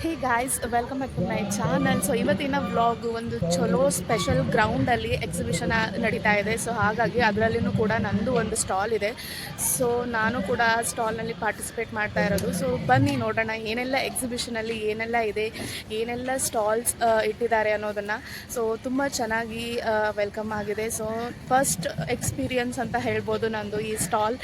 Hey guys, welcome back to my channel. So ಇವತ್ತಿನ vlog ಒಂದು ಚಲೋ ಸ್ಪೆಷಲ್ ಗ್ರೌಂಡಲ್ಲಿ ಎಕ್ಸಿಬಿಷನ್ ನಡೀತಾ ಇದೆ. ಸೊ ಹಾಗಾಗಿ ಅದರಲ್ಲಿನೂ ಕೂಡ ನಂದು ಒಂದು ಸ್ಟಾಲ್ ಇದೆ. ಸೊ ನಾನು ಕೂಡ ಸ್ಟಾಲ್ನಲ್ಲಿ ಪಾರ್ಟಿಸಿಪೇಟ್ ಮಾಡ್ತಾ ಇರೋದು. ಸೊ ಬನ್ನಿ ನೋಡೋಣ ಏನೆಲ್ಲ ಎಕ್ಸಿಬಿಷನಲ್ಲಿ ಏನೆಲ್ಲ ಇದೆ, ಏನೆಲ್ಲ ಸ್ಟಾಲ್ಸ್ ಇಟ್ಟಿದ್ದಾರೆ ಅನ್ನೋದನ್ನು. ಸೊ ತುಂಬ ಚೆನ್ನಾಗಿ ವೆಲ್ಕಮ್ ಆಗಿದೆ. ಸೊ ಫಸ್ಟ್ ಎಕ್ಸ್ಪೀರಿಯನ್ಸ್ ಅಂತ ಹೇಳ್ಬೋದು ನಂದು ಈ ಸ್ಟಾಲ್.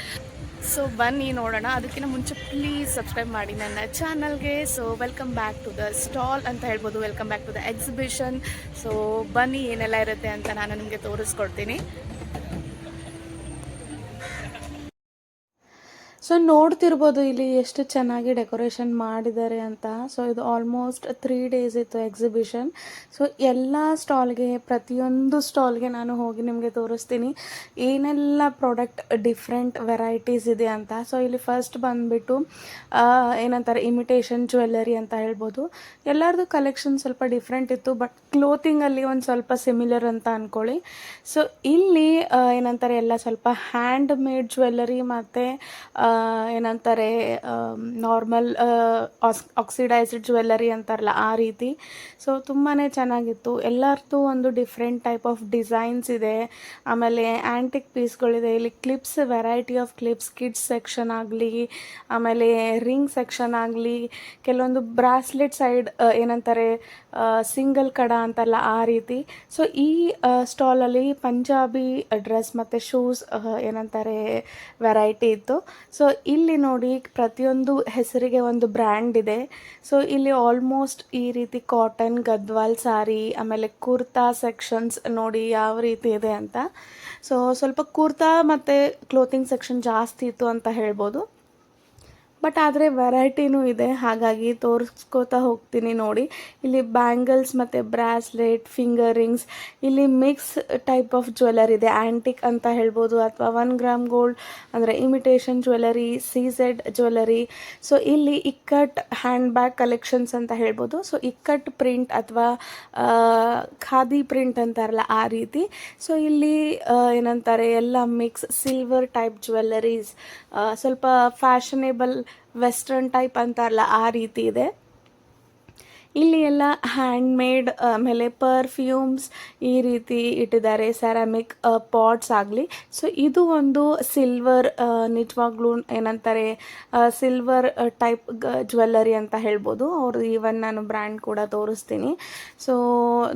ಸೊ ಬನ್ನಿ ನೋಡೋಣ. ಅದಕ್ಕಿಂತ ಮುಂಚೆ ಪ್ಲೀಸ್ ಸಬ್ಸ್ಕ್ರೈಬ್ ಮಾಡಿ ನನ್ನ ಚಾನಲ್ಗೆ. So welcome back to the stall ಅಂತ ಹೇಳ್ಬೋದು, welcome back to the exhibition. So ಬನ್ನಿ ಏನೆಲ್ಲ ಇರುತ್ತೆ ಅಂತ ನಾನು ನಿಮಗೆ ತೋರಿಸ್ಕೊಡ್ತೀನಿ. ಸೊ ನೋಡ್ತಿರ್ಬೋದು ಇಲ್ಲಿ ಎಷ್ಟು ಚೆನ್ನಾಗಿ ಡೆಕೋರೇಷನ್ ಮಾಡಿದ್ದಾರೆ ಅಂತ. ಸೊ ಇದು ಆಲ್ಮೋಸ್ಟ್ 3 days ಇತ್ತು ಎಕ್ಸಿಬಿಷನ್. ಸೊ ಎಲ್ಲ ಸ್ಟಾಲ್ಗೆ, ಪ್ರತಿಯೊಂದು ಸ್ಟಾಲ್ಗೆ ನಾನು ಹೋಗಿ ನಿಮಗೆ ತೋರಿಸ್ತೀನಿ ಏನೆಲ್ಲ ಪ್ರಾಡಕ್ಟ್ ಡಿಫ್ರೆಂಟ್ ವೆರೈಟೀಸ್ ಇದೆ ಅಂತ. ಸೊ ಇಲ್ಲಿ ಫಸ್ಟ್ ಬಂದುಬಿಟ್ಟು ಏನಂತಾರೆ, ಇಮಿಟೇಷನ್ ಜ್ಯುವೆಲ್ಲರಿ ಅಂತ ಹೇಳ್ಬೋದು. ಎಲ್ಲರದು ಕಲೆಕ್ಷನ್ ಸ್ವಲ್ಪ ಡಿಫ್ರೆಂಟ್ ಇತ್ತು, ಬಟ್ ಕ್ಲೋತಿಂಗಲ್ಲಿ ಒಂದು ಸ್ವಲ್ಪ ಸಿಮಿಲರ್ ಅಂತ ಅಂದ್ಕೊಳ್ಳಿ. ಸೊ ಇಲ್ಲಿ ಏನಂತಾರೆ, ಎಲ್ಲ ಸ್ವಲ್ಪ ಹ್ಯಾಂಡ್ ಮೇಡ್ ಜ್ಯುವೆಲ್ಲರಿ ಮತ್ತು ಏನಂತಾರೆ, ನಾರ್ಮಲ್ ಆಕ್ಸಿಡೈಸ್ಡ್ ಜ್ಯುವೆಲ್ಲರಿ ಅಂತಾರಲ್ಲ ಆ ರೀತಿ. ಸೊ ತುಂಬಾ ಚೆನ್ನಾಗಿತ್ತು. ಎಲ್ಲರದ್ದು ಒಂದು ಡಿಫ್ರೆಂಟ್ ಟೈಪ್ ಆಫ್ ಡಿಸೈನ್ಸ್ ಇದೆ. ಆಮೇಲೆ ಆ್ಯಂಟಿಕ್ ಪೀಸ್ಗಳಿದೆ. ಇಲ್ಲಿ clips, variety of clips, kids section ಆಗಲಿ, ಆಮೇಲೆ ರಿಂಗ್ ಸೆಕ್ಷನ್ ಆಗಲಿ, ಕೆಲವೊಂದು ಬ್ರಾಸ್ಲೆಟ್ ಸೈಡ್ ಏನಂತಾರೆ, ಸಿಂಗಲ್ ಕಡ ಅಂತಲ್ಲ ಆ ರೀತಿ. ಸೊ ಈ ಸ್ಟಾಲಲ್ಲಿ ಪಂಜಾಬಿ ಡ್ರೆಸ್ ಮತ್ತು ಶೂಸ್ ಏನಂತಾರೆ ವೆರೈಟಿ ಇತ್ತು. ಸೊ ಇಲ್ಲಿ ನೋಡಿ, ಪ್ರತಿಯೊಂದು ಹೆಸರಿಗೆ ಒಂದು ಬ್ರ್ಯಾಂಡ್ ಇದೆ. ಸೊ ಇಲ್ಲಿ ಆಲ್ಮೋಸ್ಟ್ ಈ ರೀತಿ ಕಾಟನ್, ಗದ್ವಾಲ್ ಸಾರಿ, ಆಮೇಲೆ ಕುರ್ತಾ ಸೆಕ್ಷನ್ಸ್ ನೋಡಿ ಯಾವ ರೀತಿ ಇದೆ ಅಂತ. ಸೊ ಸ್ವಲ್ಪ ಕುರ್ತಾ ಮತ್ತು ಕ್ಲೋತಿಂಗ್ ಸೆಕ್ಷನ್ ಜಾಸ್ತಿ ಇತ್ತು ಅಂತ ಹೇಳ್ಬೋದು. ಬಟ್ ಆದರೆ ವೆರೈಟಿನೂ ಇದೆ, ಹಾಗಾಗಿ ತೋರಿಸ್ಕೋತಾ ಹೋಗ್ತೀನಿ ನೋಡಿ. ಇಲ್ಲಿ ಬ್ಯಾಂಗಲ್ಸ್ ಮತ್ತು ಬ್ರಾಸ್ಲೆಟ್, ಫಿಂಗರ್ ರಿಂಗ್ಸ್, ಇಲ್ಲಿ ಮಿಕ್ಸ್ ಟೈಪ್ ಆಫ್ ಜ್ಯುವೆಲ್ಲರಿ ಇದೆ. ಆ್ಯಂಟಿಕ್ ಅಂತ ಹೇಳ್ಬೋದು, ಅಥವಾ 1 ಗ್ರಾಮ್ ಗೋಲ್ಡ್ ಅಂದರೆ imitation jewellery, CZ jewellery. So ಇಲ್ಲಿ ಇಕ್ಕಟ್ ಹ್ಯಾಂಡ್ ಬ್ಯಾಗ್ ಕಲೆಕ್ಷನ್ಸ್ ಅಂತ ಹೇಳ್ಬೋದು. ಸೊ ಇಕ್ಕಟ್ ಪ್ರಿಂಟ್ ಅಥವಾ ಖಾದಿ ಪ್ರಿಂಟ್ ಅಂತಾರಲ್ಲ ಆ ರೀತಿ. ಸೊ ಇಲ್ಲಿ ಏನಂತಾರೆ, ಎಲ್ಲ ಮಿಕ್ಸ್ ಸಿಲ್ವರ್ ಟೈಪ್ ಜ್ಯುವೆಲ್ಲರೀಸ್, ಸ್ವಲ್ಪ ಫ್ಯಾಷನೇಬಲ್ ವೆಸ್ಟರ್ನ್ ಟೈಪ್ ಅಂತಾರಲ್ಲ ಆ ರೀತಿ ಇದೆ. ಇಲ್ಲಿ ಎಲ್ಲ ಹ್ಯಾಂಡ್ ಮೇಡ್, ಆಮೇಲೆ ಪರ್ಫ್ಯೂಮ್ಸ್ ಈ ರೀತಿ ಇಟ್ಟಿದ್ದಾರೆ, ಸೆರಾಮಿಕ್ ಪಾಟ್ಸ್ ಆಗಲಿ. ಸೊ ಇದು ಒಂದು ಸಿಲ್ವರ್, ನಿಜವಾಗ್ಲೂ ಏನಂತಾರೆ, ಸಿಲ್ವರ್ ಟೈಪ್ ಜ್ಯುವೆಲ್ಲರಿ ಅಂತ ಹೇಳ್ಬೋದು. ಅವ್ರದ್ದು ಈವನ್ ನಾನು ಬ್ರ್ಯಾಂಡ್ ಕೂಡ ತೋರಿಸ್ತೀನಿ. ಸೊ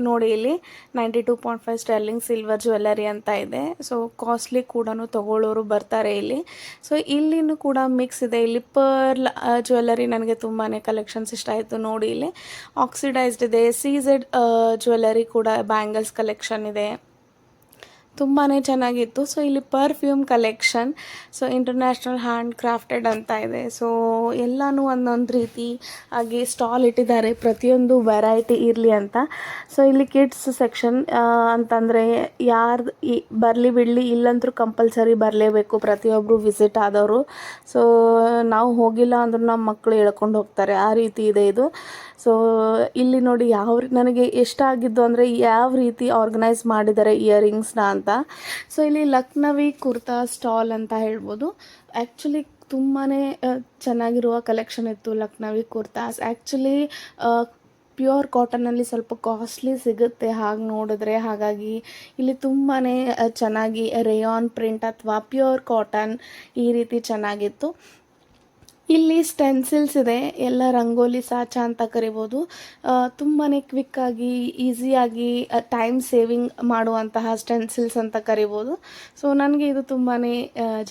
ನೋಡಿ, ಇಲ್ಲಿ 92.5 ಸ್ಟರ್ಲಿಂಗ್ ಸಿಲ್ವರ್ ಜ್ಯುವೆಲ್ಲರಿ ಅಂತ ಇದೆ. ಸೊ ಕಾಸ್ಟ್ಲಿ ಕೂಡ ತೊಗೊಳ್ಳೋರು ಬರ್ತಾರೆ ಇಲ್ಲಿ. ಸೊ ಇಲ್ಲಿನೂ ಕೂಡ ಮಿಕ್ಸ್ ಇದೆ. ಇಲ್ಲಿ ಪರ್ಲ್ ಜ್ಯುವೆಲ್ಲರಿ ನನಗೆ ತುಂಬಾ ಕಲೆಕ್ಷನ್ಸ್ ಇಷ್ಟ ಆಯಿತು ನೋಡಿ. ಇಲ್ಲಿ ಆಕ್ಸಿಡೈಸ್ಡ್ ಇದೆ, CZ ಜ್ಯುವೆಲ್ಲರಿ ಕೂಡ, ಬ್ಯಾಂಗಲ್ಸ್ ಕಲೆಕ್ಷನ್ ಇದೆ, ತುಂಬಾ ಚೆನ್ನಾಗಿತ್ತು. ಸೊ ಇಲ್ಲಿ perfume collection, so international hand crafted ಅಂತ ಇದೆ. ಸೊ ಎಲ್ಲನೂ ಒಂದೊಂದು ರೀತಿ ಆಗಿ ಸ್ಟಾಲ್ ಇಟ್ಟಿದ್ದಾರೆ, ಪ್ರತಿಯೊಂದು ವೆರೈಟಿ ಇರಲಿ ಅಂತ. ಸೊ ಇಲ್ಲಿ ಕಿಡ್ಸ್ ಸೆಕ್ಷನ್ ಅಂತಂದರೆ ಯಾರು ಬರಲಿ ಬಿಡಲಿ, ಇಲ್ಲಂತೂ ಕಂಪಲ್ಸರಿ ಬರಲೇಬೇಕು ಪ್ರತಿಯೊಬ್ಬರು ವಿಸಿಟ್ ಆದವರು. ಸೊ ನಾವು ಹೋಗಿಲ್ಲ ಅಂದ್ರೂ ನಮ್ಮ ಮಕ್ಕಳು ಎಳ್ಕೊಂಡು ಹೋಗ್ತಾರೆ, ಆ ರೀತಿ ಇದೆ ಇದು. ಸೊ ಇಲ್ಲಿ ನೋಡಿ, ನನಗೆ ಎಷ್ಟಾಗಿದ್ದು ಅಂದರೆ ಯಾವ ರೀತಿ ಆರ್ಗನೈಸ್ ಮಾಡಿದ್ದಾರೆ ಇಯರಿಂಗ್ಸ್ನ ಅಂತ. ಸೊ ಇಲ್ಲಿ ಲಕ್ನವಿ ಕುರ್ತಾ ಸ್ಟಾಲ್ ಅಂತ ಹೇಳ್ಬೋದು. ಆ್ಯಕ್ಚುಲಿ ತುಂಬಾ ಚೆನ್ನಾಗಿರುವ ಕಲೆಕ್ಷನ್ ಇತ್ತು ಲಕ್ನವಿ ಕುರ್ತಾಸ್. ಆ್ಯಕ್ಚುಲಿ ಪ್ಯೂರ್ ಕಾಟನಲ್ಲಿ ಸ್ವಲ್ಪ ಕಾಸ್ಟ್ಲಿ ಸಿಗುತ್ತೆ ಹಾಗೆ ನೋಡಿದ್ರೆ. ಹಾಗಾಗಿ ಇಲ್ಲಿ ತುಂಬಾ ಚೆನ್ನಾಗಿ ರೇಯಾನ್ ಪ್ರಿಂಟ್ ಅಥವಾ ಪ್ಯೂರ್ ಕಾಟನ್ ಈ ರೀತಿ ಚೆನ್ನಾಗಿತ್ತು. ಇಲ್ಲಿ ಸ್ಟೆನ್ಸಿಲ್ಸ್ ಇದೆ, ಎಲ್ಲ ರಂಗೋಲಿ ಸಾಚ ಅಂತ ಕರಿಬೋದು. ತುಂಬಾ ಕ್ವಿಕ್ಕಾಗಿ, ಈಸಿಯಾಗಿ ಟೈಮ್ ಸೇವಿಂಗ್ ಮಾಡುವಂತಹ ಸ್ಟೆನ್ಸಿಲ್ಸ್ ಅಂತ ಕರಿಬೋದು. ಸೊ ನನಗೆ ಇದು ತುಂಬಾ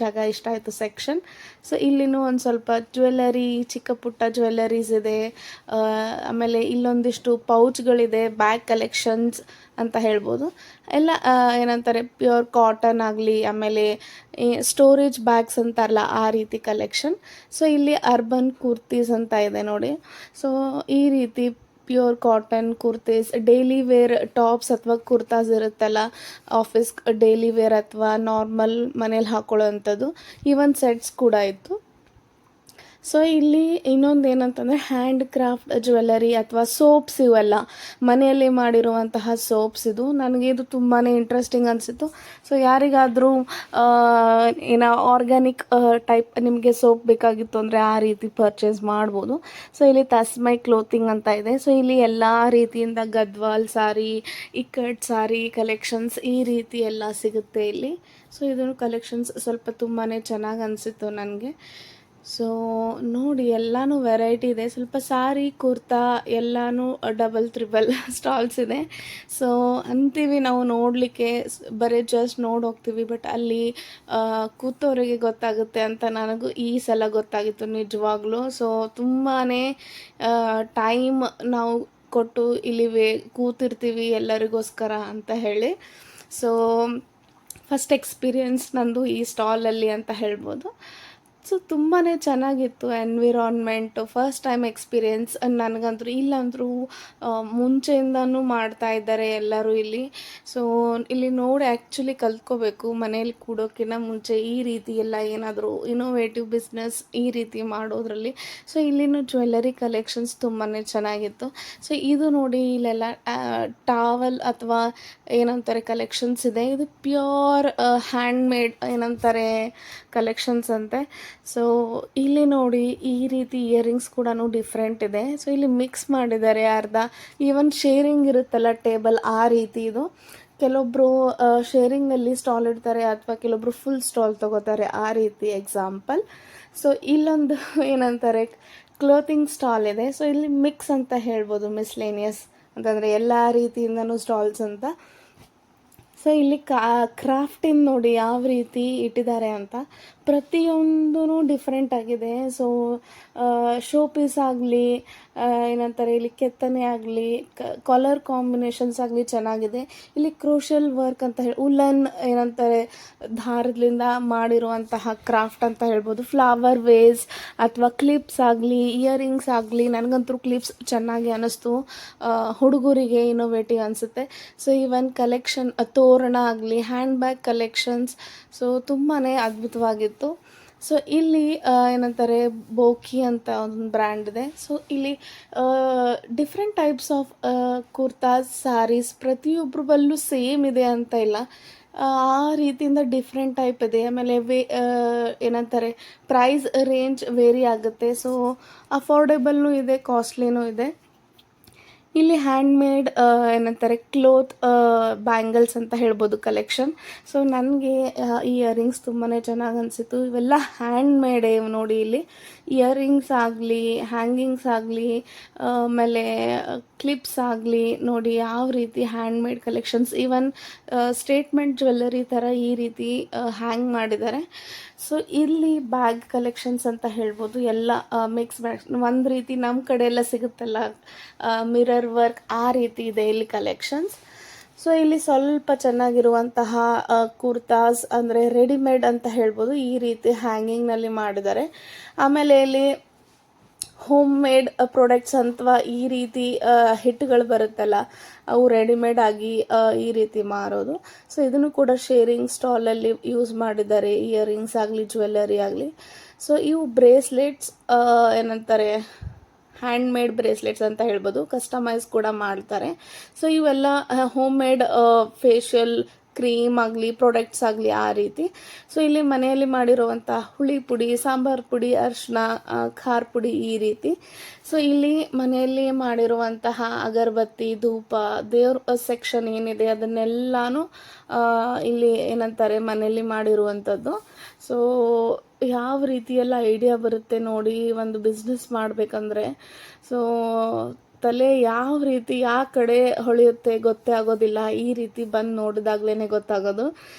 ಜಾಗ ಇಷ್ಟ ಆಯಿತು ಸೆಕ್ಷನ್. ಸೊ ಇಲ್ಲಿನೂ ಒಂದು ಸ್ವಲ್ಪ ಜ್ಯುವೆಲ್ಲರಿ, ಚಿಕ್ಕ ಪುಟ್ಟ ಜ್ಯುವೆಲ್ಲರೀಸ್ ಇದೆ. ಆಮೇಲೆ ಇಲ್ಲೊಂದಿಷ್ಟು ಪೌಚ್ಗಳಿದೆ, ಬ್ಯಾಗ್ ಕಲೆಕ್ಷನ್ಸ್ ಅಂತ ಹೇಳ್ಬೋದು. ಎಲ್ಲ ಏನಂತಾರೆ, ಪ್ಯೂರ್ ಕಾಟನ್ ಆಗಲಿ, ಆಮೇಲೆ ಸ್ಟೋರೇಜ್ ಬ್ಯಾಗ್ಸ್ ಅಂತಾರಲ್ಲ ಆ ರೀತಿ ಕಲೆಕ್ಷನ್. ಸೊ ಇಲ್ಲಿ ಅರ್ಬನ್ ಕುರ್ತೀಸ್ ಅಂತ ಇದೆ ನೋಡಿ. ಸೊ ಈ ರೀತಿ pure cotton kurtis, daily wear tops ಅಥವಾ ಕುರ್ತಾಸ್ ಇರುತ್ತಲ್ಲ, ಆಫೀಸ್ ಡೈಲಿ ವೇರ್ ಅಥವಾ ನಾರ್ಮಲ್ ಮನೇಲಿ ಹಾಕೊಳ್ಳೋ ಅಂಥದ್ದು, ಈವನ್ ಸೆಟ್ಸ್ ಕೂಡ ಇತ್ತು. ಸೊ ಇಲ್ಲಿ ಇನ್ನೊಂದು ಏನಂತಂದರೆ ಹ್ಯಾಂಡ್ ಕ್ರಾಫ್ಟ್ ಜ್ಯುವೆಲ್ಲರಿ ಅಥವಾ ಸೋಪ್ಸ್, ಇವೆಲ್ಲ ಮನೆಯಲ್ಲಿ ಮಾಡಿರುವಂತಹ ಸೋಪ್ಸ್. ಇದು ನನಗೆ ಇದು ತುಂಬಾ ಇಂಟ್ರೆಸ್ಟಿಂಗ್ ಅನಿಸಿತ್ತು. ಸೊ ಯಾರಿಗಾದರೂ ಏನೋ ಆರ್ಗ್ಯಾನಿಕ್ ಟೈಪ್ ನಿಮಗೆ ಸೋಪ್ ಬೇಕಾಗಿತ್ತು ಅಂದರೆ ಆ ರೀತಿ ಪರ್ಚೇಸ್ ಮಾಡ್ಬೋದು. ಸೊ ಇಲ್ಲಿ ತಸ್ಮೈ ಕ್ಲೋತಿಂಗ್ ಅಂತ ಇದೆ. ಸೊ ಇಲ್ಲಿ ಎಲ್ಲ ರೀತಿಯಿಂದ ಗದ್ವಾಲ್ ಸಾರಿ, ಇಕ್ಕಟ್ ಸಾರಿ ಕಲೆಕ್ಷನ್ಸ್ ಈ ರೀತಿ ಎಲ್ಲ ಸಿಗುತ್ತೆ ಇಲ್ಲಿ. ಸೊ ಇದನ್ನು ಕಲೆಕ್ಷನ್ಸ್ ಸ್ವಲ್ಪ ತುಂಬಾ ಚೆನ್ನಾಗಿ ಅನಿಸಿತ್ತು ನನಗೆ. ಸೊ ನೋಡಿ, ಎಲ್ಲನೂ ವೆರೈಟಿ ಇದೆ. ಸ್ವಲ್ಪ ಸಾರಿ, ಕುರ್ತಾ ಎಲ್ಲನೂ ಡಬಲ್ ತ್ರಿಬಲ್ ಸ್ಟಾಲ್ಸ್ ಇದೆ. ಸೊ ಅಂತೀವಿ ನಾವು ನೋಡಲಿಕ್ಕೆ, ಬರೀ ಜಸ್ಟ್ ನೋಡಿ ಹೋಗ್ತೀವಿ, ಬಟ್ ಅಲ್ಲಿ ಕೂತವರಿಗೆ ಗೊತ್ತಾಗುತ್ತೆ ಅಂತ ನನಗೂ ಈ ಸಲ ಗೊತ್ತಾಗಿತ್ತು ನಿಜವಾಗ್ಲೂ. ಸೊ ತುಂಬಾ ಟೈಮ್ ನಾವು ಕೊಟ್ಟು ಇಲ್ಲಿ ಕೂತಿರ್ತೀವಿ ಎಲ್ಲರಿಗೋಸ್ಕರ ಅಂತ ಹೇಳಿ. ಸೊ ಫಸ್ಟ್ ಎಕ್ಸ್ಪೀರಿಯನ್ಸ್ ನಂದು ಈ ಸ್ಟಾಲಲ್ಲಿ ಅಂತ ಹೇಳ್ಬೋದು. ಸೊ ತುಂಬಾ ಚೆನ್ನಾಗಿತ್ತು ಎನ್ವಿರಾನ್ಮೆಂಟು. ಫಸ್ಟ್ ಟೈಮ್ ಎಕ್ಸ್ಪೀರಿಯೆನ್ಸ್ ನನಗಂತೂ. ಇಲ್ಲಂತರೂ ಮುಂಚೆಯಿಂದನೂ ಮಾಡ್ತಾ ಇದ್ದಾರೆ ಎಲ್ಲರೂ ಇಲ್ಲಿ. ಸೊ ಇಲ್ಲಿ ನೋಡಿ ಆ್ಯಕ್ಚುಲಿ ಕಲ್ತ್ಕೋಬೇಕು, ಮನೇಲಿ ಕೂಡೋಕ್ಕಿಂತ ಮುಂಚೆ ಈ ರೀತಿ ಎಲ್ಲ ಏನಾದರೂ ಇನೋವೇಟಿವ್ ಬಿಸ್ನೆಸ್ ಈ ರೀತಿ ಮಾಡೋದ್ರಲ್ಲಿ. ಸೊ ಇಲ್ಲಿನೂ ಜ್ಯುವೆಲ್ಲರಿ ಕಲೆಕ್ಷನ್ಸ್ ತುಂಬಾ ಚೆನ್ನಾಗಿತ್ತು. ಸೊ ಇದು ನೋಡಿ, ಇಲ್ಲೆಲ್ಲ ಟಾವಲ್ ಅಥವಾ ಏನಂತಾರೆ ಕಲೆಕ್ಷನ್ಸ್ ಇದೆ. ಇದು ಪ್ಯೂರ್ ಹ್ಯಾಂಡ್ಮೇಡ್ ಏನಂತಾರೆ ಕಲೆಕ್ಷನ್ಸ್ ಅಂತೆ. ಸೊ ಇಲ್ಲಿ ನೋಡಿ, ಈ ರೀತಿ ಇಯರಿಂಗ್ಸ್ ಕೂಡ ಡಿಫ್ರೆಂಟ್ ಇದೆ. ಸೊ ಇಲ್ಲಿ ಮಿಕ್ಸ್ ಮಾಡಿದ್ದಾರೆ ಅರ್ಧ. ಈವನ್ ಶೇರಿಂಗ್ ಇರುತ್ತಲ್ಲ ಟೇಬಲ್, ಆ ರೀತಿ ಇದು. ಕೆಲವೊಬ್ಬರು ಶೇರಿಂಗಲ್ಲಿ ಸ್ಟಾಲ್ ಇಡ್ತಾರೆ ಅಥವಾ ಕೆಲವೊಬ್ಬರು ಫುಲ್ ಸ್ಟಾಲ್ ತೊಗೋತಾರೆ, ಆ ರೀತಿ ಎಕ್ಸಾಂಪಲ್. ಸೊ ಇಲ್ಲೊಂದು ಏನಂತಾರೆ ಕ್ಲೋತಿಂಗ್ ಸ್ಟಾಲ್ ಇದೆ. ಸೊ ಇಲ್ಲಿ ಮಿಕ್ಸ್ ಅಂತ ಹೇಳ್ಬೋದು, ಮಿಸ್ಲೇನಿಯಸ್ ಅಂತಂದರೆ ಎಲ್ಲ ರೀತಿಯಿಂದನೂ ಸ್ಟಾಲ್ಸ್ ಅಂತ. ಸೊ ಇಲ್ಲಿ ಕ್ರಾಫ್ಟಿಂದ ನೋಡಿ ಯಾವ ರೀತಿ ಇಟ್ಟಿದ್ದಾರೆ ಅಂತ. ಪ್ರತಿಯೊಂದೂ ಡಿಫ್ರೆಂಟ್ ಆಗಿದೆ. ಸೊ ಶೋ ಪೀಸ್ ಆಗಲಿ, ಏನಂತಾರೆ ಇಲ್ಲಿ ಕೆತ್ತನೆ ಆಗಲಿ, ಕಲರ್ ಕಾಂಬಿನೇಷನ್ಸ್ ಆಗಲಿ ಚೆನ್ನಾಗಿದೆ. ಇಲ್ಲಿ ಕ್ರೋಷಲ್ ವರ್ಕ್ ಅಂತ ಹೇಳಿ ಉಲನ್ ಏನಂತಾರೆ ದಾರದಿಂದ ಮಾಡಿರುವಂತಹ ಕ್ರಾಫ್ಟ್ ಅಂತ ಹೇಳ್ಬೋದು. ಫ್ಲವರ್ ವೇಸ್ ಅಥವಾ ಕ್ಲಿಪ್ಸ್ ಆಗಲಿ, ಇಯರಿಂಗ್ಸ್ ಆಗಲಿ, ನನಗಂತೂ ಕ್ಲಿಪ್ಸ್ ಚೆನ್ನಾಗಿ ಅನ್ನಿಸ್ತು. ಹುಡುಗರಿಗೆ ಇನೋವೇಟಿವ್ ಅನಿಸುತ್ತೆ. ಸೊ ಇವನ್ ಕಲೆಕ್ಷನ್ ತೋರಣ ಆಗಲಿ, ಹ್ಯಾಂಡ್ ಬ್ಯಾಗ್ ಕಲೆಕ್ಷನ್ಸ್, ಸೊ ತುಂಬಾ ಅದ್ಭುತವಾಗಿತ್ತು. ಸೊ ಇಲ್ಲಿ ಏನಂತಾರೆ ಬೋಕಿ ಅಂತ ಒಂದು ಬ್ರ್ಯಾಂಡ್ ಇದೆ. ಸೊ ಇಲ್ಲಿ different types of kurtas, saris ಪ್ರತಿಯೊಬ್ಬರ ಬಲ್ಲೂ ಸೇಮ್ ಇದೆ ಅಂತ ಇಲ್ಲ, ಆ ರೀತಿಯಿಂದ ಡಿಫ್ರೆಂಟ್ ಟೈಪ್ ಇದೆ. ಆಮೇಲೆ ಏನಂತಾರೆ ಪ್ರೈಸ್ ರೇಂಜ್ ವೇರಿ ಆಗುತ್ತೆ. ಸೊ ಅಫೋರ್ಡೆಬಲ್ನೂ ಇದೆ, ಕಾಸ್ಟ್ಲಿನೂ ಇದೆ. ಇಲ್ಲಿ ಹ್ಯಾಂಡ್ಮೇಡ್ ಏನಂತಾರೆ ಕ್ಲೋತ್ ಬ್ಯಾಂಗಲ್ಸ್ ಅಂತ ಹೇಳ್ಬೋದು ಕಲೆಕ್ಷನ್. ಸೊ ನನಗೆ ಈ ಇಯರಿಂಗ್ಸ್ ತುಂಬಾ ಚೆನ್ನಾಗಿ ಅನಿಸಿತು. ಇವೆಲ್ಲ ಹ್ಯಾಂಡ್ಮೇಡೇ ನೋಡಿ. ಇಲ್ಲಿ ಇಯರಿಂಗ್ಸ್ ಆಗಲಿ, ಹ್ಯಾಂಗಿಂಗ್ಸ್ ಆಗಲಿ, ಆಮೇಲೆ ಕ್ಲಿಪ್ಸ್ ಆಗಲಿ, ನೋಡಿ ಯಾವ ರೀತಿ handmade collections. Even statement jewellery ಥರ ಈ ರೀತಿ ಹ್ಯಾಂಗ್ ಮಾಡಿದ್ದಾರೆ. ಸೊ ಇಲ್ಲಿ ಬ್ಯಾಗ್ ಕಲೆಕ್ಷನ್ಸ್ ಅಂತ ಹೇಳ್ಬೋದು. ಎಲ್ಲ ಮಿಕ್ಸ್ ಬ್ಯಾಗ್ಸ್, ಒಂದು ರೀತಿ ನಮ್ಮ ಕಡೆ ಎಲ್ಲ ಸಿಗುತ್ತಲ್ಲ ಮಿರರ್ ವರ್ಕ್, ಆ ರೀತಿ ಇದೆ ಇಲ್ಲಿ ಕಲೆಕ್ಷನ್ಸ್. ಸೊ ಇಲ್ಲಿ ಸ್ವಲ್ಪ ಚೆನ್ನಾಗಿರುವಂತಹ ಕುರ್ತಾಸ್ ಅಂದರೆ ರೆಡಿಮೇಡ್ ಅಂತ ಹೇಳ್ಬೋದು, ಈ ರೀತಿ ಹ್ಯಾಂಗಿಂಗ್ನಲ್ಲಿ ಮಾಡಿದ್ದಾರೆ. ಆಮೇಲೆ ಇಲ್ಲಿ ಹೋಮ್ ಮೇಡ್ ಪ್ರಾಡಕ್ಟ್ಸ್ ಅಥವಾ ಈ ರೀತಿ ಹಿಟ್ಟುಗಳು ಬರುತ್ತಲ್ಲ, ಅವು ರೆಡಿಮೇಡ್ ಆಗಿ ಈ ರೀತಿ ಮಾರೋದು. ಸೊ ಇದನ್ನು ಕೂಡ ಶೇರಿಂಗ್ ಸ್ಟಾಲಲ್ಲಿ ಯೂಸ್ ಮಾಡಿದ್ದಾರೆ, ಇಯರಿಂಗ್ಸ್ ಆಗಲಿ, ಜ್ಯುವೆಲ್ಲರಿ ಆಗಲಿ. ಸೊ ಇವು ಬ್ರೇಸ್ಲೆಟ್ಸ್ ಏನಂತಾರೆ ಹ್ಯಾಂಡ್ಮೇಡ್ ಬ್ರೇಸ್ಲೆಟ್ಸ್ ಅಂತ ಹೇಳ್ಬೋದು, ಕಸ್ಟಮೈಸ್ ಕೂಡ ಮಾಡ್ತಾರೆ. ಸೊ ಇವೆಲ್ಲ ಹೋಮ್ ಮೇಡ್ ಫೇಶಿಯಲ್ ಕ್ರೀಮ್ ಆಗಲಿ, ಪ್ರಾಡಕ್ಟ್ಸ್ ಆಗಲಿ, ಆ ರೀತಿ. ಸೊ ಇಲ್ಲಿ ಮನೆಯಲ್ಲಿ ಮಾಡಿರುವಂಥ ಹುಳಿ ಪುಡಿ, ಸಾಂಬಾರು ಪುಡಿ, ಅರಿಶಿನ, ಖಾರ ಪುಡಿ ಈ ರೀತಿ. ಸೊ ಇಲ್ಲಿ ಮನೆಯಲ್ಲಿ ಮಾಡಿರುವಂತಹ ಅಗರಬತ್ತಿ, ಧೂಪ, ದೇವ್ರ ಸೆಕ್ಷನ್ ಏನಿದೆ ಅದನ್ನೆಲ್ಲಾನು ಇಲ್ಲಿ ಏನಂತಾರೆ ಮನೆಯಲ್ಲಿ ಮಾಡಿರುವಂಥದ್ದು. ಸೊ ಯಾವ ರೀತಿಯೆಲ್ಲ ಐಡಿಯಾ ಬರುತ್ತೆ ನೋಡಿ ಒಂದು ಬಿಸ್ನೆಸ್ ಮಾಡಬೇಕಂದ್ರೆ. ಸೊ ತಲೆ ಯಾವ ರೀತಿ ಯಾವ ಕಡೆ ಹೊಳೆಯುತ್ತೆ ಗೊತ್ತೇ ಆಗೋದಿಲ್ಲ, ಈ ರೀತಿ ಬಂದು ನೋಡಿದಾಗ್ಲೇ ಗೊತ್ತಾಗೋದು.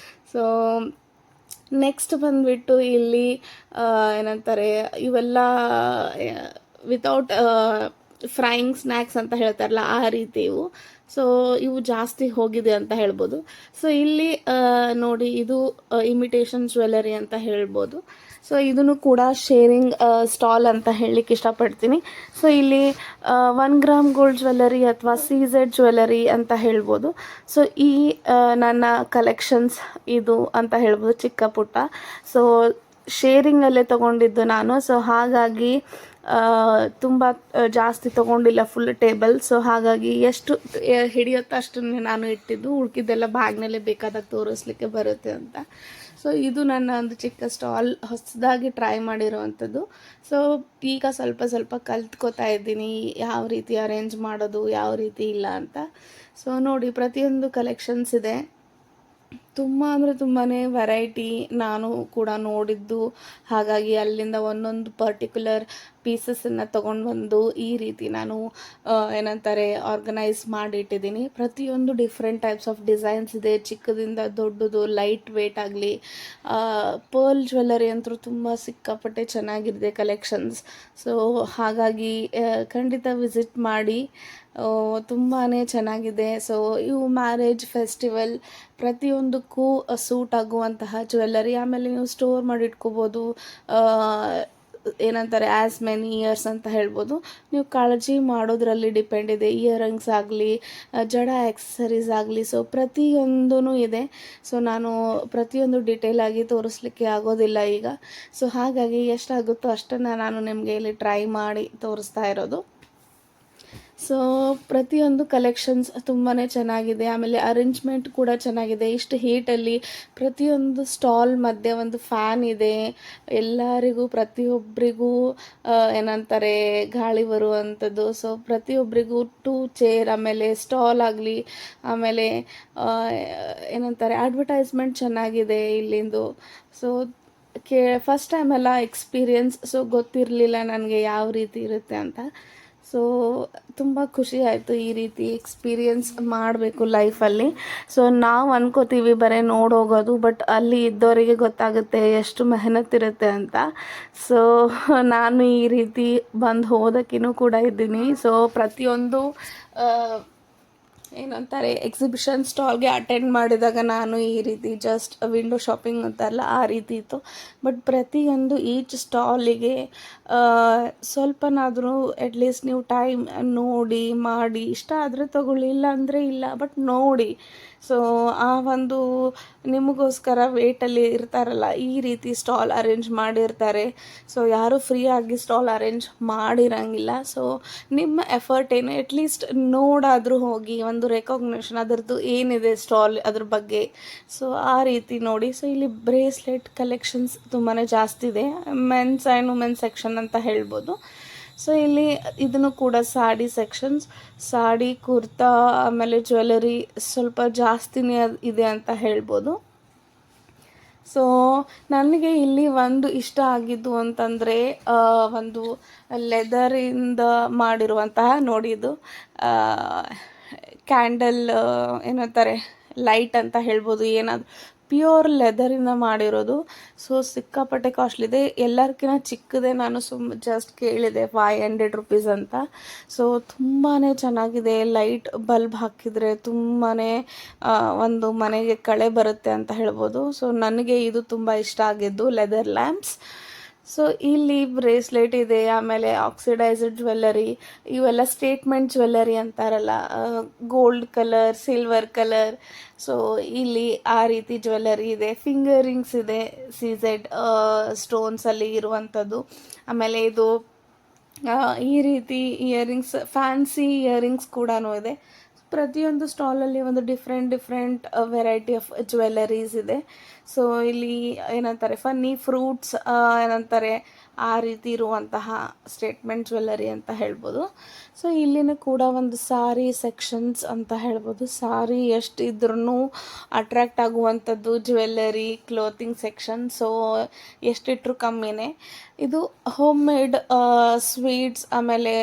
ಸೊ ನೆಕ್ಸ್ಟ್ ಬಂದುಬಿಟ್ಟು ಇಲ್ಲಿ ಏನಂತಾರೆ ಇವೆಲ್ಲ ವಿತೌಟ್ ಫ್ರೈಯಿಂಗ್ ಸ್ನ್ಯಾಕ್ಸ್ ಅಂತ ಹೇಳ್ತಾರಲ್ಲ, ಆ ರೀತಿ ಇವು. ಸೊ ಇವು ಜಾಸ್ತಿ ಹೋಗಿದೆ ಅಂತ ಹೇಳ್ಬೋದು. ಸೊ ಇಲ್ಲಿ ನೋಡಿ, ಇದು ಇಮಿಟೇಷನ್ ಜ್ಯುವೆಲ್ಲರಿ ಅಂತ ಹೇಳ್ಬೋದು. ಸೊ ಇದನ್ನು ಕೂಡ ಶೇರಿಂಗ್ ಸ್ಟಾಲ್ ಅಂತ ಹೇಳಲಿಕ್ಕೆ ಇಷ್ಟಪಡ್ತೀನಿ. ಸೊ ಇಲ್ಲಿ 1 ಗ್ರಾಮ್ ಗೋಲ್ಡ್ ಜ್ಯುವೆಲ್ಲರಿ ಅಥವಾ CZ ಜ್ಯುವೆಲ್ಲರಿ ಅಂತ ಹೇಳ್ಬೋದು. ಸೊ ಈ ನನ್ನ ಕಲೆಕ್ಷನ್ಸ್ ಇದು ಅಂತ ಹೇಳ್ಬೋದು, ಚಿಕ್ಕ ಪುಟ್ಟ. ಸೊ ಶೇರಿಂಗಲ್ಲೇ ತೊಗೊಂಡಿದ್ದು ನಾನು. ಸೊ ಹಾಗಾಗಿ ತುಂಬ ಜಾಸ್ತಿ ತೊಗೊಂಡಿಲ್ಲ ಫುಲ್ ಟೇಬಲ್. ಸೊ ಹಾಗಾಗಿ ಎಷ್ಟು ಹಿಡಿಯುತ್ತೋ ಅಷ್ಟನ್ನೇ ನಾನು ಇಟ್ಟಿದ್ದು, ಉಳ್ಕಿದ್ದೆಲ್ಲ ಬ್ಯಾಗ್ನಲ್ಲೇ ಬೇಕಾದಾಗ ತೋರಿಸ್ಲಿಕ್ಕೆ ಬರುತ್ತೆ ಅಂತ. ಸೊ ಇದು ನನ್ನ ಒಂದು ಚಿಕ್ಕ ಸ್ಟಾಲ್, ಹೊಸದಾಗಿ ಟ್ರೈ ಮಾಡಿರೋವಂಥದ್ದು. ಸೊ ಈಗ ಸ್ವಲ್ಪ ಸ್ವಲ್ಪ ಕಲ್ತ್ಕೋತಾ ಇದ್ದೀನಿ ಯಾವ ರೀತಿ ಅರೇಂಜ್ ಮಾಡೋದು, ಯಾವ ರೀತಿ ಇಲ್ಲ ಅಂತ. ಸೊ ನೋಡಿ, ಪ್ರತಿಯೊಂದು ಕಲೆಕ್ಷನ್ಸ್ ಇದೆ. ತುಂಬ ಅಂದರೆ ತುಂಬಾ ವೆರೈಟಿ ನಾನು ಕೂಡ ನೋಡಿದ್ದು. ಹಾಗಾಗಿ ಅಲ್ಲಿಂದ ಒಂದೊಂದು ಪರ್ಟಿಕ್ಯುಲರ್ ಪೀಸಸನ್ನು ತೊಗೊಂಡು ಬಂದು ಈ ರೀತಿ ನಾನು ಏನಂತಾರೆ ಆರ್ಗನೈಸ್ ಮಾಡಿಟ್ಟಿದ್ದೀನಿ. ಪ್ರತಿಯೊಂದು ಡಿಫ್ರೆಂಟ್ ಟೈಪ್ಸ್ ಆಫ್ ಡಿಸೈನ್ಸ್ ಇದೆ, ಚಿಕ್ಕದಿಂದ ದೊಡ್ಡದು, ಲೈಟ್ ವೇಟ್ ಆಗಲಿ. ಪರ್ಲ್ ಜ್ಯುವೆಲ್ಲರಿ ಅಂತೂ ತುಂಬ ಸಿಕ್ಕಾಪಟ್ಟೆ ಚೆನ್ನಾಗಿದೆ ಕಲೆಕ್ಷನ್ಸ್. ಸೊ ಹಾಗಾಗಿ ಖಂಡಿತ ವಿಸಿಟ್ ಮಾಡಿ, ತುಂಬಾ ಚೆನ್ನಾಗಿದೆ. ಸೊ ಇವು ಮ್ಯಾರೇಜ್, ಫೆಸ್ಟಿವಲ್ ಪ್ರತಿಯೊಂದಕ್ಕೂ ಸೂಟ್ ಆಗುವಂತಹ ಜ್ಯುವೆಲ್ಲರಿ. ಆಮೇಲೆ ನೀವು ಸ್ಟೋರ್ ಮಾಡಿ ಇಟ್ಕೋಬೋದು, ಏನಂತಾರೆ ಆ್ಯಸ್ ಮೆನಿ ಇಯರ್ಸ್ ಅಂತ ಹೇಳ್ಬೋದು. ನೀವು ಕಾಳಜಿ ಮಾಡೋದ್ರಲ್ಲಿ ಡಿಪೆಂಡ್ ಇದೆ. ಇಯರಿಂಗ್ಸ್ ಆಗಲಿ, ಜಡ ಆಕ್ಸೆಸರೀಸ್ ಆಗಲಿ, ಸೊ ಪ್ರತಿಯೊಂದೂ ಇದೆ. ಸೊ ನಾನು ಪ್ರತಿಯೊಂದು ಡೀಟೇಲಾಗಿ ತೋರಿಸ್ಲಿಕ್ಕೆ ಆಗೋದಿಲ್ಲ ಈಗ. ಸೊ ಹಾಗಾಗಿ ಎಷ್ಟಾಗುತ್ತೋ ಅಷ್ಟನ್ನು ನಾನು ನಿಮಗೆ ಇಲ್ಲಿ ಟ್ರೈ ಮಾಡಿ ತೋರಿಸ್ತಾ ಇರೋದು. ಸೊ ಪ್ರತಿಯೊಂದು ಕಲೆಕ್ಷನ್ಸ್ ತುಂಬಾ ಚೆನ್ನಾಗಿದೆ. ಆಮೇಲೆ ಅರೇಂಜ್ಮೆಂಟ್ ಕೂಡ ಚೆನ್ನಾಗಿದೆ. ಇಷ್ಟು ಹೀಟಲ್ಲಿ ಪ್ರತಿಯೊಂದು ಸ್ಟಾಲ್ ಮಧ್ಯೆ ಒಂದು ಫ್ಯಾನ್ ಇದೆ. ಎಲ್ಲರಿಗೂ ಪ್ರತಿಯೊಬ್ಬರಿಗೂ ಏನಂತಾರೆ ಗಾಳಿ ಬರುವಂಥದ್ದು. ಸೊ ಪ್ರತಿಯೊಬ್ಬರಿಗೂ 2 ಚೇರ್, ಆಮೇಲೆ ಸ್ಟಾಲ್ ಆಗಲಿ, ಆಮೇಲೆ ಏನಂತಾರೆ ಅಡ್ವರ್ಟೈಸ್ಮೆಂಟ್ ಚೆನ್ನಾಗಿದೆ ಇಲ್ಲಿಂದು. ಸೊ ಫಸ್ಟ್ ಟೈಮ್ ಎಲ್ಲ ಎಕ್ಸ್ಪೀರಿಯನ್ಸ್. ಸೊ ಗೊತ್ತಿರಲಿಲ್ಲ ನನಗೆ ಯಾವ ರೀತಿ ಇರುತ್ತೆ ಅಂತ. ಸೊ ತುಂಬ ಖುಷಿ ಆಯಿತು ಈ ರೀತಿ ಎಕ್ಸ್ಪೀರಿಯನ್ಸ್ ಮಾಡಬೇಕು ಲೈಫಲ್ಲಿ. ಸೊ ನಾವು ಅನ್ಕೋತೀವಿ ಬರೀ ನೋಡೋಗೋದು, ಬಟ್ ಅಲ್ಲಿ ಇದ್ದವರಿಗೆ ಗೊತ್ತಾಗುತ್ತೆ ಎಷ್ಟು ಮೆಹನತ್ತಿರುತ್ತೆ ಅಂತ. ಸೊ ನಾನು ಈ ರೀತಿ ಬಂದು ಹೋದಕ್ಕಿನೂ ಕೂಡ ಇದ್ದೀನಿ. ಸೊ ಪ್ರತಿಯೊಂದು ಏನಂತಾರೆ ಎಕ್ಸಿಬಿಷನ್ ಸ್ಟಾಲ್ಗೆ ಅಟೆಂಡ್ ಮಾಡಿದಾಗ ನಾನು ಈ ರೀತಿ ಜಸ್ಟ್ ವಿಂಡೋ ಶಾಪಿಂಗ್ ಅಂತಾರಲ್ಲ ಆ ರೀತಿ ಇತ್ತು. ಬಟ್ ಪ್ರತಿಯೊಂದು ಈಚ್ ಸ್ಟಾಲಿಗೆ ಸ್ವಲ್ಪನಾದರೂ ಅಟ್ಲೀಸ್ಟ್ ನೀವು ಟೈಮ್ ನೋಡಿ ಮಾಡಿ ಇಷ್ಟ ಆದರೆ ತಗೊಳ್ಳಿ, ಇಲ್ಲ ಅಂದರೆ ಇಲ್ಲ, ಬಟ್ ನೋಡಿ. ಸೊ ಆ ಒಂದು ನಿಮಗೋಸ್ಕರ ವೇಟಲ್ಲಿ ಇರ್ತಾರಲ್ಲ, ಈ ರೀತಿ ಸ್ಟಾಲ್ ಅರೇಂಜ್ ಮಾಡಿರ್ತಾರೆ. ಸೊ ಯಾರೂ ಫ್ರೀಯಾಗಿ ಸ್ಟಾಲ್ ಅರೇಂಜ್ ಮಾಡಿರಂಗಿಲ್ಲ. ಸೊ ನಿಮ್ಮ ಎಫರ್ಟ್ ಏನು, ಅಟ್ಲೀಸ್ಟ್ ನೋಡಾದರೂ ಹೋಗಿ ಒಂದು ರೆಕಾಗ್ನೇಷನ್ ಅದರದ್ದು ಏನಿದೆ ಸ್ಟಾಲ್ ಅದ್ರ ಬಗ್ಗೆ. ಸೊ ಆ ರೀತಿ ನೋಡಿ. ಸೊ ಇಲ್ಲಿ ಬ್ರೇಸ್ಲೆಟ್ ಕಲೆಕ್ಷನ್ಸ್ ತುಂಬಾ ಜಾಸ್ತಿ ಇದೆ. ಮೆನ್ಸ್ ಆ್ಯಂಡ್ ವುಮೆನ್ಸ್ ಸೆಕ್ಷನ್ ಅಂತ ಹೇಳ್ಬೋದು. ಸೊ ಇಲ್ಲಿ ಇದನ್ನು ಕೂಡ ಸಾಡಿ ಸೆಕ್ಷನ್ಸ್, ಸಾಡಿ, ಕುರ್ತಾ, ಆಮೇಲೆ ಜ್ಯುವೆಲರಿ ಸ್ವಲ್ಪ ಜಾಸ್ತಿನೇ ಇದೆ ಅಂತ ಹೇಳ್ಬೋದು. ಸೊ ನನಗೆ ಇಲ್ಲಿ ಒಂದು ಇಷ್ಟ ಆಗಿದ್ದು ಅಂತಂದರೆ ಒಂದು ಲೆದರಿಂದ ಮಾಡಿರುವಂತಹ ನೋಡಿ, ಇದು ಕ್ಯಾಂಡಲ್ ಏನಂತಾರೆ ಲೈಟ್ ಅಂತ ಹೇಳ್ಬೋದು, ಏನಾದರೂ ಪ್ಯೂರ್ ಲೆದರಿಂದ ಮಾಡಿರೋದು. ಸೊ ಸಿಕ್ಕಾಪಟ್ಟೆ ಕಾಸ್ಟ್ಲಿ ಇದೆ. ಎಲ್ಲರಿಗಿಂತ ಚಿಕ್ಕದೇ ನಾನು ಜಸ್ಟ್ ಕೇಳಿದೆ 500 ರುಪೀಸ್ ಅಂತ. ಸೊ ತುಂಬಾ ಚೆನ್ನಾಗಿದೆ. ಲೈಟ್ ಬಲ್ಬ್ ಹಾಕಿದರೆ ತುಂಬಾ ಒಂದು ಮನೆಗೆ ಕಳೆ ಬರುತ್ತೆ ಅಂತ ಹೇಳ್ಬೋದು. ಸೊ ನನಗೆ ಇದು ತುಂಬ ಇಷ್ಟ ಆಗಿದ್ದು ಲೆದರ್ ಲ್ಯಾಂಪ್ಸ್. ಸೊ ಇಲ್ಲಿ ಬ್ರೇಸ್ಲೆಟ್ ಇದೆ, ಆಮೇಲೆ ಆಕ್ಸಿಡೈಸ್ಡ್ ಜ್ಯುವೆಲ್ಲರಿ, ಇವೆಲ್ಲ ಸ್ಟೇಟ್ಮೆಂಟ್ ಜ್ಯುವೆಲ್ಲರಿ ಅಂತಾರಲ್ಲ, gold colour, silver colour. So ಇಲ್ಲಿ ಆ ರೀತಿ ಜ್ಯುವೆಲ್ಲರಿ ಇದೆ. ಫಿಂಗರ್ ರಿಂಗ್ಸ್ ಇದೆ, CZ ಸ್ಟೋನ್ಸಲ್ಲಿ ಇರುವಂಥದ್ದು. ಆಮೇಲೆ ಇದು ಈ ರೀತಿ ಇಯರಿಂಗ್ಸ್, ಫ್ಯಾನ್ಸಿ ಇಯರಿಂಗ್ಸ್ ಕೂಡ ಇದೆ. ಪ್ರತಿಯೊಂದು ಸ್ಟಾಲಲ್ಲಿ ಒಂದು ಡಿಫ್ರೆಂಟ್ ವೆರೈಟಿ ಆಫ್ ಜ್ಯುವೆಲ್ಲರೀಸ್ ಇದೆ. ಸೊ ಇಲ್ಲಿ ಏನಂತಾರೆ ಫನ್ನಿ ಫ್ರೂಟ್ಸ್ ಏನಂತಾರೆ ಆ ರೀತಿ ಇರುವಂತಹ ಸ್ಟೇಟ್ಮೆಂಟ್ ಜ್ಯುವೆಲ್ಲರಿ ಅಂತ ಹೇಳ್ಬೋದು. ಸೊ ಇಲ್ಲಿನೂ ಕೂಡ ಒಂದು ಸಾರಿ ಸೆಕ್ಷನ್ಸ್ ಅಂತ ಹೇಳ್ಬೋದು. ಸಾರಿ ಎಷ್ಟು ಇದ್ರೂ ಅಟ್ರ್ಯಾಕ್ಟ್ ಆಗುವಂಥದ್ದು ಜ್ಯುವೆಲ್ಲರಿ, ಕ್ಲೋತಿಂಗ್ ಸೆಕ್ಷನ್. ಸೊ ಎಷ್ಟಿಟ್ರೂ ಕಮ್ಮಿನೇ. ಇದು ಹೋಮ್ ಮೇಡ್ ಸ್ವೀಟ್ಸ್, ಆಮೇಲೆ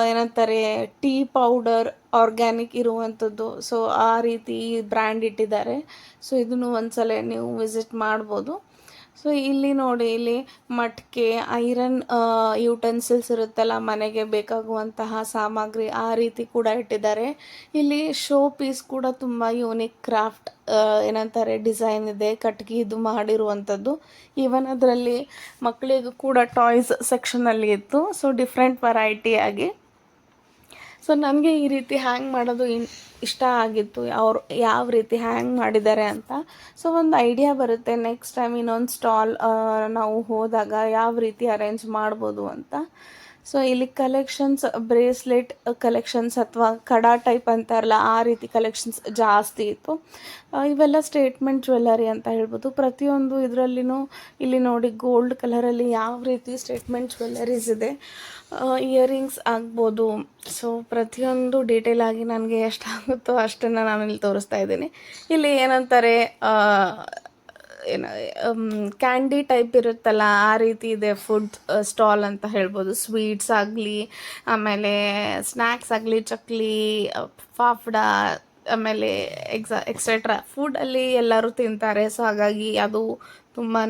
ಏನಂತಾರೆ ಟೀ ಪೌಡರ್ ಆರ್ಗ್ಯಾನಿಕ್ ಇರುವಂಥದ್ದು. ಸೊ ಆ ರೀತಿ ಬ್ರ್ಯಾಂಡ್ ಇಟ್ಟಿದ್ದಾರೆ. ಸೊ ಇದನ್ನು ಒಂದ್ಸಲ ನೀವು ವಿಸಿಟ್ ಮಾಡ್ಬೋದು. ಸೊ ಇಲ್ಲಿ ನೋಡಿ, ಇಲ್ಲಿ ಮಟ್ಕೆ, ಐರನ್ ಯುಟೆನ್ಸಿಲ್ಸ್ ಇರುತ್ತಲ್ಲ ಮನೆಗೆ ಬೇಕಾಗುವಂತಹ ಸಾಮಗ್ರಿ, ಆ ರೀತಿ ಕೂಡ ಇಟ್ಟಿದ್ದಾರೆ. ಇಲ್ಲಿ ಶೋ ಪೀಸ್ ಕೂಡ ತುಂಬ ಯೂನಿಕ್ ಕ್ರಾಫ್ಟ್ ಏನಂತಾರೆ ಡಿಸೈನ್ ಇದೆ, ಕಟ್ಗೆ ಇದು ಮಾಡಿರುವಂಥದ್ದು. ಈವನ್ ಅದರಲ್ಲಿ ಮಕ್ಕಳಿಗೂ ಕೂಡ ಟಾಯ್ಸ್ ಸೆಕ್ಷನಲ್ಲಿ ಇತ್ತು. ಸೊ ಡಿಫ್ರೆಂಟ್ ವೆರೈಟಿ ಆಗಿ. ಸೊ ನನಗೆ ಈ ರೀತಿ ಹ್ಯಾಂಗ್ ಮಾಡೋದು ಇಷ್ಟ ಆಗಿತ್ತು, ಅವ್ರು ಯಾವ ರೀತಿ ಹ್ಯಾಂಗ್ ಮಾಡಿದ್ದಾರೆ ಅಂತ. ಸೊ ಒಂದು ಐಡಿಯಾ ಬರುತ್ತೆ ನೆಕ್ಸ್ಟ್ ಟೈಮ್ ಇನ್ನೊಂದು ಸ್ಟಾಲ್ ನಾವು ಹೋದಾಗ ಯಾವ ರೀತಿ ಅರೇಂಜ್ ಮಾಡ್ಬೋದು ಅಂತ. ಸೊ ಇಲ್ಲಿ ಕಲೆಕ್ಷನ್ಸ್, ಬ್ರೇಸ್ಲೆಟ್ ಕಲೆಕ್ಷನ್ಸ್ ಅಥವಾ ಕಡಾ ಟೈಪ್ ಅಂತಾರಲ್ಲ ಆ ರೀತಿ ಕಲೆಕ್ಷನ್ಸ್ ಜಾಸ್ತಿ ಇತ್ತು. ಇವೆಲ್ಲ ಸ್ಟೇಟ್ಮೆಂಟ್ ಜ್ಯುವೆಲ್ಲರಿ ಅಂತ ಹೇಳ್ಬೋದು. ಪ್ರತಿಯೊಂದು ಇದರಲ್ಲಿನೂ ಇಲ್ಲಿ ನೋಡಿ ಗೋಲ್ಡ್ ಕಲರಲ್ಲಿ ಯಾವ ರೀತಿ ಸ್ಟೇಟ್ಮೆಂಟ್ ಜ್ಯುವೆಲ್ಲರೀಸ್ ಇದೆ, ಇಯರಿಂಗ್ಸ್ ಆಗ್ಬೋದು. ಸೊ ಪ್ರತಿಯೊಂದು ಡೀಟೇಲ್ ಆಗಿ ನನಗೆ ಎಷ್ಟಾಗುತ್ತೋ ಅಷ್ಟನ್ನು ನಾನು ಇಲ್ಲಿ ತೋರಿಸ್ತಾ ಇದ್ದೀನಿ. ಇಲ್ಲಿ ಏನಂತಾರೆ, ಏನು ಕ್ಯಾಂಡಿ ಟೈಪ್ ಇರುತ್ತಲ್ಲ ಆ ರೀತಿ ಇದೆ. ಫುಡ್ ಸ್ಟಾಲ್ ಅಂತ ಹೇಳ್ಬೋದು. ಸ್ವೀಟ್ಸ್ ಆಗಲಿ, ಆಮೇಲೆ ಸ್ನ್ಯಾಕ್ಸ್ ಆಗಲಿ, ಚಕ್ಲಿ, ಫಾಫ್ಡ, ಆಮೇಲೆ ಎಕ್ಸೆಟ್ರಾ ಫುಡ್ಡಲ್ಲಿ ಎಲ್ಲರೂ ತಿಂತಾರೆ. ಸೊ ಹಾಗಾಗಿ ಅದು ತುಂಬಾ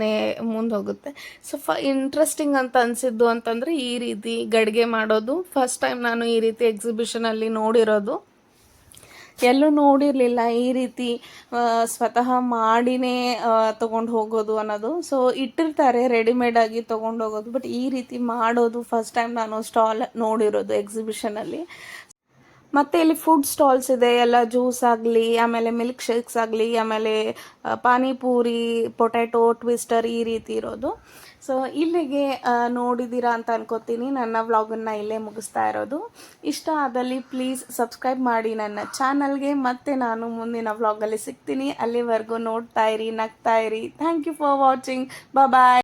ಮುಂದೆ ಹೋಗುತ್ತೆ. ಸೊ ಇಂಟ್ರೆಸ್ಟಿಂಗ್ ಅಂತ ಅನಿಸಿದ್ದು ಅಂತಂದರೆ ಈ ರೀತಿ ಗಡಿಗೆ ಮಾಡೋದು ಫಸ್ಟ್ ಟೈಮ್ ನಾನು ಈ ರೀತಿ ಎಕ್ಸಿಬಿಷನಲ್ಲಿ ನೋಡಿರೋದು. ಎಲ್ಲೂ ನೋಡಿರಲಿಲ್ಲ ಈ ರೀತಿ ಸ್ವತಃ ಮಾಡಿನೇ ತೊಗೊಂಡು ಹೋಗೋದು ಅನ್ನೋದು. ಸೊ ಇಟ್ಟಿರ್ತಾರೆ ರೆಡಿಮೇಡಾಗಿ ತೊಗೊಂಡು ಹೋಗೋದು, ಬಟ್ ಈ ರೀತಿ ಮಾಡೋದು ಫಸ್ಟ್ ಟೈಮ್ ನಾನು ಸ್ಟಾಲ್ ನೋಡಿರೋದು ಎಕ್ಸಿಬಿಷನಲ್ಲಿ. ಮತ್ತು ಇಲ್ಲಿ ಫುಡ್ ಸ್ಟಾಲ್ಸ್ ಇದೆ, ಎಲ್ಲ ಜ್ಯೂಸ್ ಆಗಲಿ, ಆಮೇಲೆ ಮಿಲ್ಕ್ ಶೇಕ್ಸ್ ಆಗಲಿ, ಆಮೇಲೆ ಪಾನಿಪೂರಿ, ಪೊಟ್ಯಾಟೊ ಟ್ವಿಸ್ಟರ್ ಈ ರೀತಿ ಇರೋದು. ಸೊ ಇಲ್ಲಿಗೆ ನೋಡಿದ್ದೀರಾ ಅಂತ ಅನ್ಕೋತೀನಿ. ನನ್ನ ವ್ಲಾಗನ್ನು ಇಲ್ಲೇ ಮುಗಿಸ್ತಾ ಇರೋದು. ಇಷ್ಟ ಆದಲ್ಲಿ ಪ್ಲೀಸ್ ಸಬ್ಸ್ಕ್ರೈಬ್ ಮಾಡಿ ನನ್ನ ಚಾನಲ್ಗೆ. ಮತ್ತೆ ನಾನು ಮುಂದಿನ ವ್ಲಾಗಲ್ಲಿ ಸಿಗ್ತೀನಿ. ಅಲ್ಲಿವರೆಗೂ ನೋಡ್ತಾ ಇರಿ, ನಗ್ತಾ ಇರಿ. Thank you for watching. Bye.